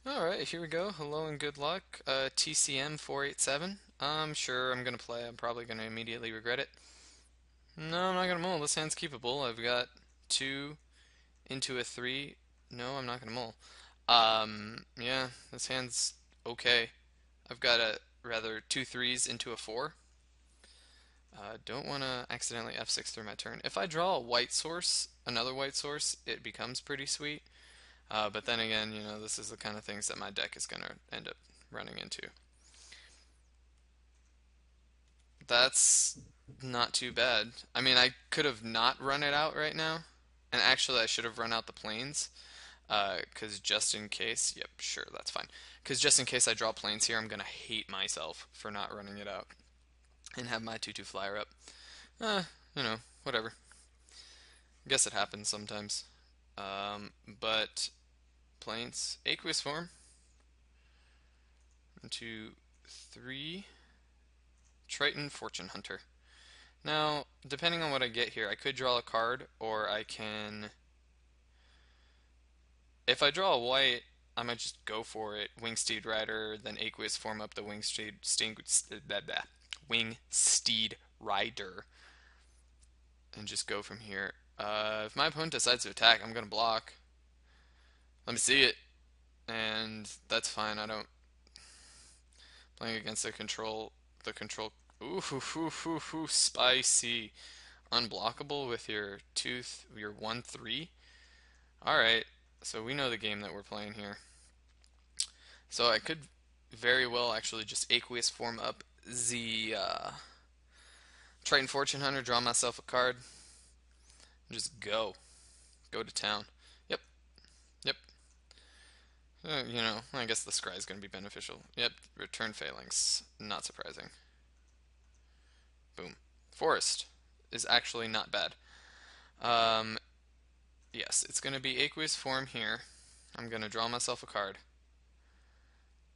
Alright, here we go. Hello and good luck. TCM 487. I'm sure I'm gonna play. I'm probably gonna immediately regret it. No, I'm not gonna mull. This hand's keepable. I've got two into a three. No, I'm not gonna mull. Yeah, this hand's okay. I've got a rather two threes into a four. Don't want to accidentally F6 through my turn. If I draw a white source, another white source, it becomes pretty sweet. But then again, this is the kind of things that my deck is going to end up running into. That's not too bad. I mean, I could have not run it out right now. And actually, I should have run out the planes. Because just in case, yep, sure, that's fine. Because just in case I draw planes here, I'm going to hate myself for not running it out and have my 2/2 flyer up. Uh, whatever. I guess it happens sometimes. But planes, aqueous form. 1, 2, 3. Triton Fortune Hunter. Now, depending on what I get here, I could draw a card, or I can. If I draw a white, I might just go for it. Wingsteed Rider, then Aqueous form up the Wingsteed Rider, and just go from here. If my opponent decides to attack, I'm gonna block. Let me see it, and that's fine. I don't playing against the control. Ooh, hoo, hoo, hoo, hoo, spicy. Unblockable with your 1/3. All right, so we know the game that we're playing here. So I could very well actually just aqueous form up the Triton Fortune Hunter, draw myself a card, and just go to town. Yep, yep. I guess the scry is going to be beneficial. Yep, return failings. Not surprising. Boom. Forest is actually not bad. Um, yes, it's going to be aqueous form here. I'm going to draw myself a card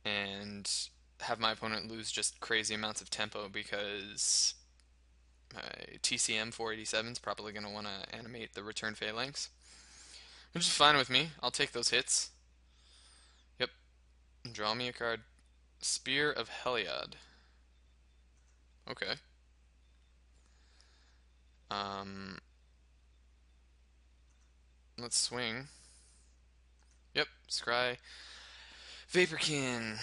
and have my opponent lose just crazy amounts of tempo because my TCM 487 is probably going to want to animate the return phalanx, which is fine with me. I'll take those hits. Yep. Draw me a card. Spear of Heliod. Okay. Um, let's swing. Yep. Scry. Vaporkin.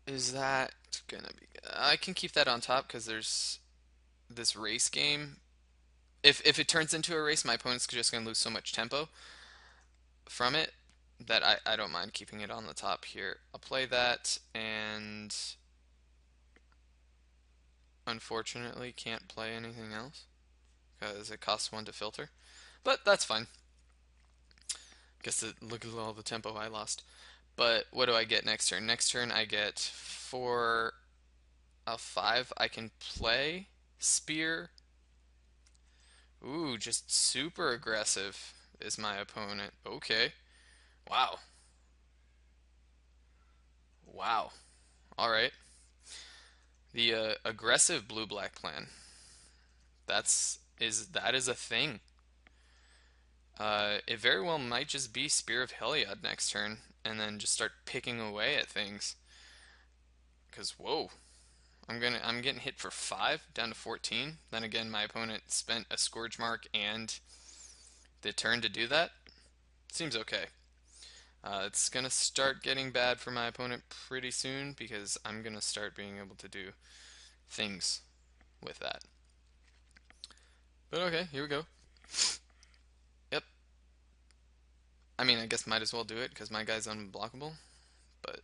Is that gonna be? I can keep that on top because there's this race game. If it turns into a race, my opponent's just gonna lose so much tempo from it that I don't mind keeping it on the top here. I'll play that and unfortunately can't play anything else because it costs one to filter. But that's fine. Look at all the tempo I lost. But what do I get next turn? Next turn I get 4 of 5. I can play Spear. Ooh, just super aggressive is my opponent. Okay. Wow. Wow. All right. The aggressive blue-black plan. That is a thing. It very well might just be Spear of Heliod next turn, and then just start picking away at things. Cause whoa, I'm getting hit for 5 down to 14. Then again, my opponent spent a Scourge Mark and the turn to do that. Seems okay. It's gonna start getting bad for my opponent pretty soon because I'm gonna start being able to do things with that. But okay, here we go. Yep. I mean, I guess might as well do it because my guy's unblockable. But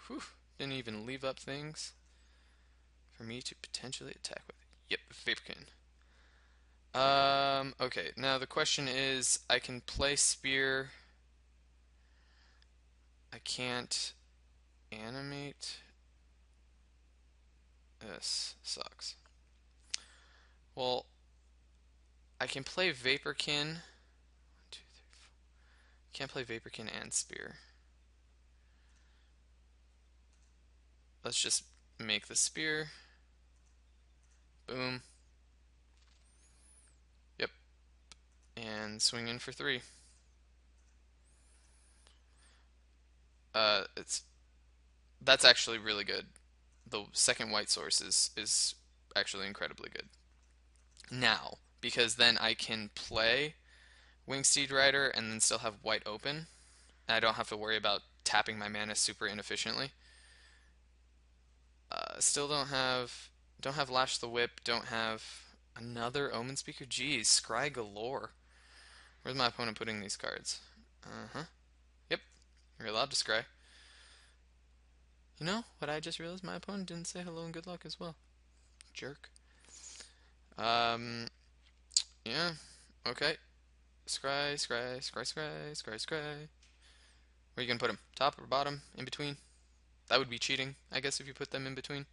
whew, didn't even leave up things for me to potentially attack with. Yep, Vaporkin. Okay, now the question is, I can play Spear. I can't animate. This sucks. Well, I can play Vaporkin. 1, 2, 3, 4. Can't play Vaporkin and Spear. Let's just make the Spear. Boom. Yep. And swing in for 3. It's that's actually really good. The second white source is actually incredibly good. Now, because then I can play Wingsteed Rider and then still have white open. I don't have to worry about tapping my mana super inefficiently. Still don't have Lash the Whip, don't have another Omen Speaker. Geez, Scry galore. Where's my opponent putting these cards? Uh-huh. Yep, you're allowed to scry. You know what I just realized? My opponent didn't say hello and good luck as well. Jerk. Um, yeah. Okay. Scry, scry, scry, scry, scry, scry. Where you gonna put them? Top or bottom? In between? That would be cheating, I guess, if you put them in between.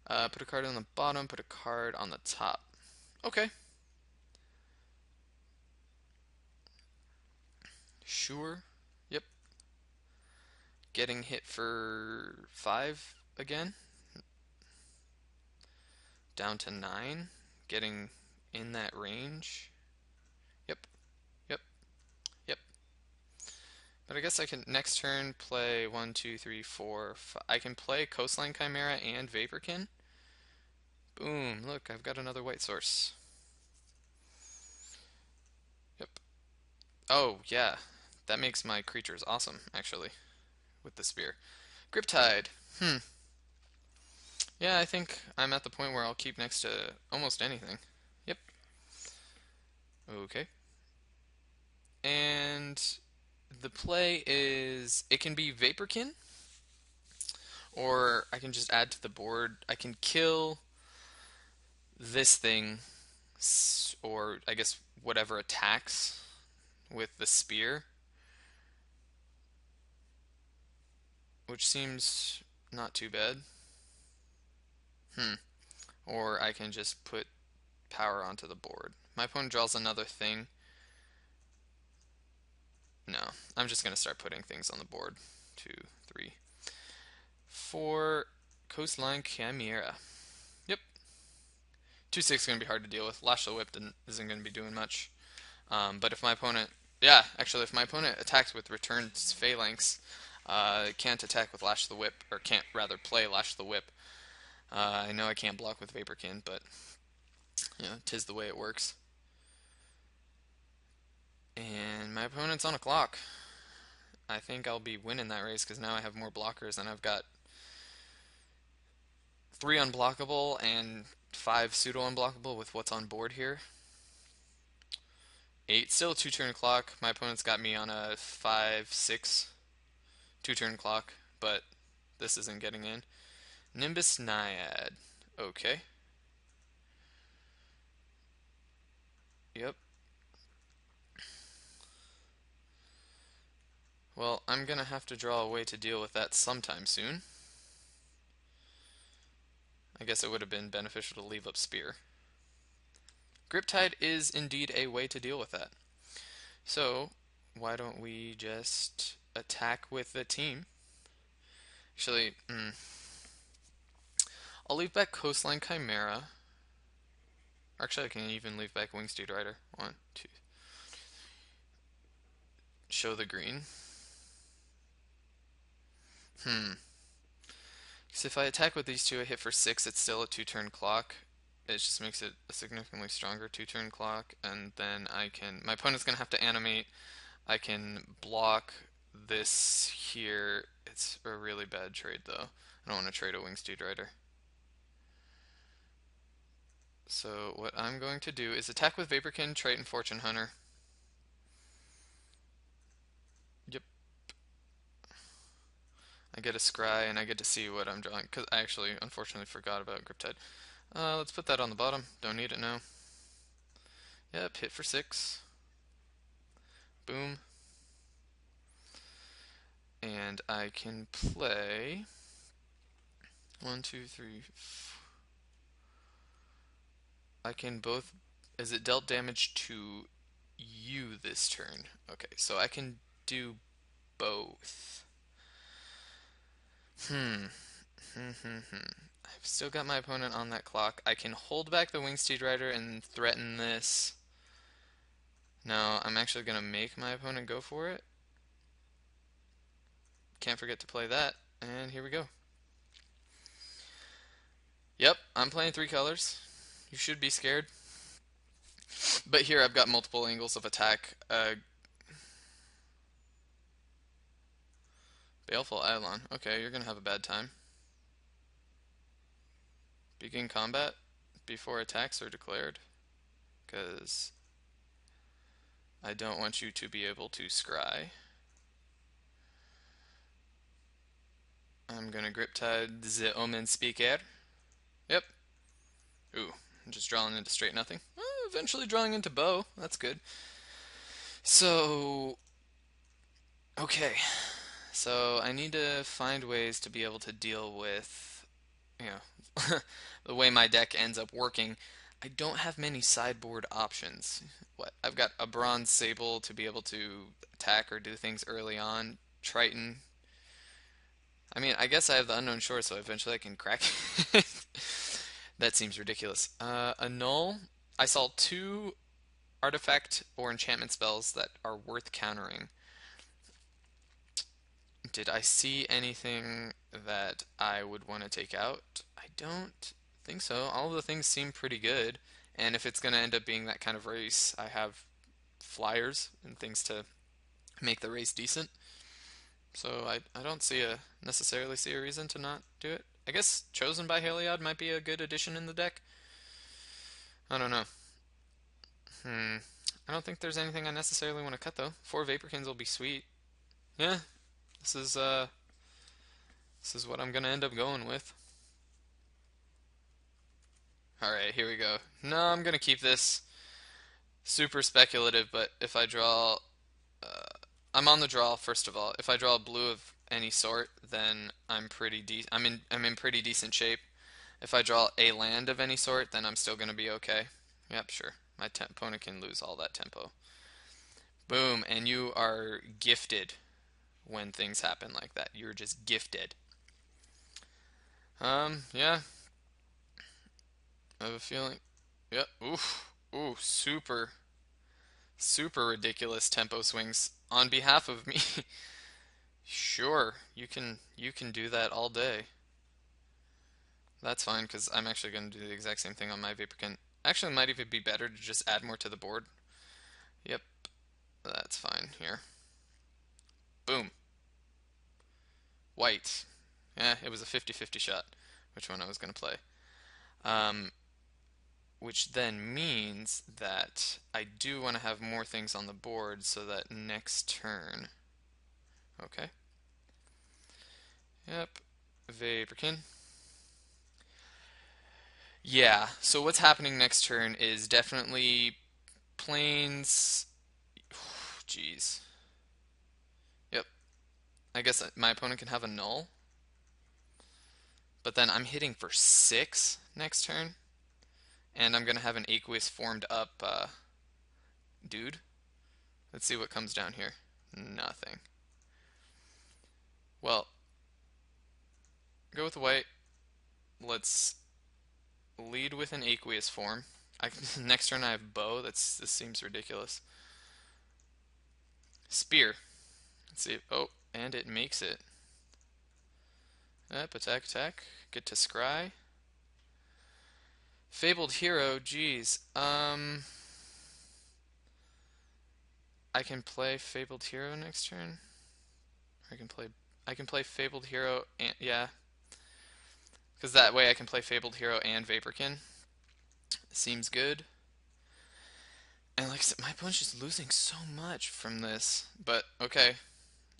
Put a card on the bottom, put a card on the top. Okay. Sure. Yep. Getting hit for 5 again. Down to 9. Getting in that range. Yep. Yep. Yep. But I guess I can next turn play 1, 2, 3, 4, 5. I can play Coastline Chimera and Vaporkin. Boom. Look, I've got another white source. Yep. Oh, yeah. That makes my creatures awesome, actually, with the spear. Griptide. Hmm. Yeah, I think I'm at the point where I'll keep next to almost anything. Yep. Okay. And the play is it can be Vaporkin, or I can just add to the board. I can kill this thing, or I guess whatever attacks with the spear, which seems not too bad. Hmm. Or I can just put power onto the board. My opponent draws another thing. No, I'm just gonna start putting things on the board. 2, 3, 4. Coastline Chimera. Yep. 2/6 is gonna be hard to deal with. Lash the Whip isn't gonna be doing much. But if my opponent, yeah, actually, if my opponent attacks with Returned Phalanx, can't attack with Lash the Whip, or can't rather play Lash the Whip. I know I can't block with Vaporkin, but tis the way it works. And my opponent's on a clock. I think I'll be winning that race because now I have more blockers and I've got 3 unblockable and 5 pseudo unblockable with what's on board here. 8, still a 2-turn clock. My opponent's got me on a 5, 6 2-turn clock, but this isn't getting in. Nimbus Naiad. Okay. Yep. Well, I'm gonna have to draw a way to deal with that sometime soon. I guess it would have been beneficial to leave up Spear. Griptide is indeed a way to deal with that. So, why don't we just attack with the team? Actually, I'll leave back Coastline Chimera. Actually, I can even leave back Wingsteed Rider. 1, 2. Show the green. Because if I attack with these two, I hit for 6, it's still a 2-turn clock. It just makes it a significantly stronger 2-turn clock, and then I can... My opponent's going to have to animate. I can block this here. It's a really bad trade, though. I don't want to trade a Wingsteed Rider. So what I'm going to do is attack with Vaporkin, Triton, Fortune Hunter. Yep. I get a scry and I get to see what I'm drawing, because I actually unfortunately forgot about Griptide. Let's put that on the bottom. Don't need it now. Yep, hit for 6. Boom. And I can play 1, 2, 3. I can both. Is it dealt damage to you this turn? Okay, so I can do both. Hmm. I've still got my opponent on that clock. I can hold back the Wingsteed Rider and threaten this. No, I'm actually gonna make my opponent go for it. can't forget to play that. And here we go. Yep, I'm playing three colors. You should be scared. But here I've got multiple angles of attack. Baleful Eidolon. Okay, you're gonna have a bad time. Begin combat before attacks are declared. Because I don't want you to be able to scry. I'm gonna grip tide the Omen Speaker. Yep. Ooh, I'm just drawing into straight nothing. Eventually drawing into bow. That's good. So, okay. So I need to find ways to be able to deal with, you know, the way my deck ends up working. I don't have many sideboard options. What? I've got a Bronze Sable to be able to attack or do things early on. Triton. I mean, I guess I have the Unknown Shore, so eventually I can crack it. That seems ridiculous. A Null. I saw two artifact or enchantment spells that are worth countering. Did I see anything that I would want to take out? I don't think so. All of the things seem pretty good. And if it's going to end up being that kind of race, I have flyers and things to make the race decent. So I don't necessarily see a reason to not do it. I guess Chosen by Heliod might be a good addition in the deck. I don't know. Hmm. I don't think there's anything I necessarily want to cut though. Four Vaporkins will be sweet. Yeah, this is uh this is what I'm gonna end up going with. Alright, here we go. No, I'm gonna keep this super speculative, but if I draw I'm on the draw first of all. If I draw blue of any sort, then I'm in pretty decent shape. If I draw a land of any sort, then I'm still gonna be okay. Yep, sure. My opponent can lose all that tempo. Boom, and you are gifted when things happen like that. You're just gifted. Yeah, I have a feeling. Yep. Oof. Ooh, super, super ridiculous tempo swings on behalf of me. Sure, you can do that all day. That's fine because I'm actually going to do the exact same thing on my Vaporkin. Actually, it might even be better to just add more to the board. Yep, that's fine here. Boom. White. Yeah, it was a 50-50 shot, which one I was going to play. Um, which then means that I do want to have more things on the board so that next turn. Okay. Yep. Vaporkin. Yeah, so what's happening next turn is definitely planes. Jeez. Yep. I guess my opponent can have a null, but then I'm hitting for 6 next turn, and I'm gonna have an aqueous formed up dude. Let's see what comes down here. Nothing. Well, go with white. Let's lead with an aqueous form. Next turn I have bow. This seems ridiculous. Spear. Let's see. Oh, and it makes it. Yep, attack, attack. Get to scry. Fabled Hero, geez. I can play Fabled Hero next turn. I can play Fabled Hero and yeah, because that way I can play Fabled Hero and Vaporkin. Seems good. And like I said, my opponent's just losing so much from this. But okay,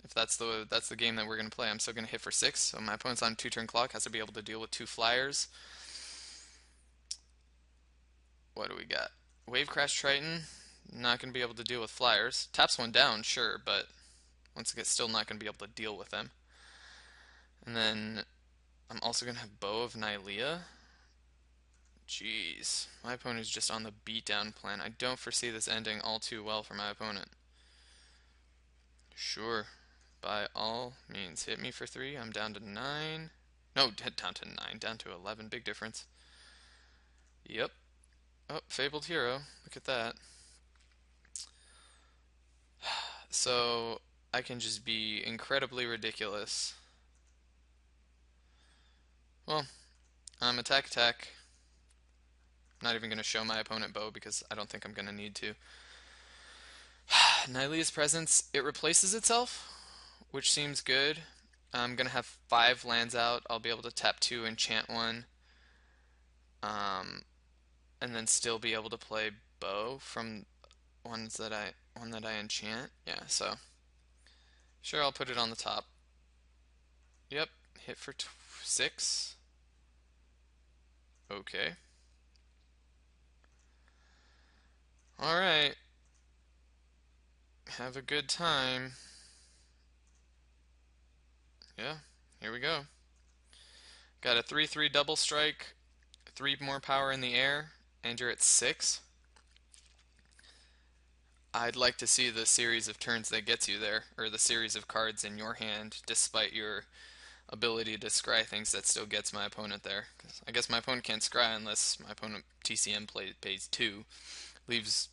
if that's the game that we're gonna play, I'm still gonna hit for 6. So my opponent's on 2-turn clock, has to be able to deal with 2 flyers. What do we got? Wave Crash Triton, not gonna be able to deal with flyers. Taps one down, sure, but once again, still not gonna be able to deal with them. And then I'm also gonna have Bow of Nylea. Jeez, my opponent's just on the beatdown plan. I don't foresee this ending all too well for my opponent. Sure, by all means, hit me for 3. I'm down to 9. No, down to 9, down to 11. Big difference. Yep. Oh, Fabled Hero. Look at that. So I can just be incredibly ridiculous. Well, attack attack. Not even going to show my opponent bow because I don't think I'm going to need to. Nylea's Presence, it replaces itself, which seems good. I'm going to have 5 lands out. I'll be able to tap 2, enchant 1, um, and then still be able to play bow from one that I enchant. Yeah, so sure, I'll put it on the top. Yep, hit for 6. Okay. All right. Have a good time. Yeah, here we go. Got a 3/3 double strike, 3 more power in the air, and you're at 6. I'd like to see the series of turns that gets you there, or the series of cards in your hand, despite your ability to scry things that still gets my opponent there. 'Cause I guess my opponent can't scry unless my opponent pays 2. Leaves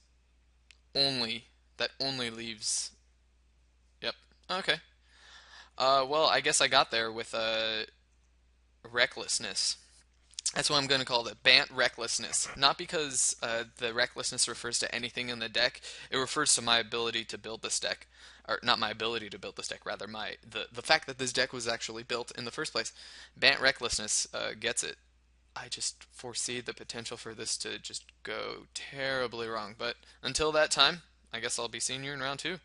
only, that only leaves, yep, okay. Well, I guess I got there with recklessness. That's what I'm going to call it, Bant Recklessness. Not because the recklessness refers to anything in the deck. It refers to my ability to build this deck, or not my ability to build this deck, rather the fact that this deck was actually built in the first place. Bant Recklessness gets it. I just foresee the potential for this to just go terribly wrong. But until that time, I guess I'll be seeing you in round 2.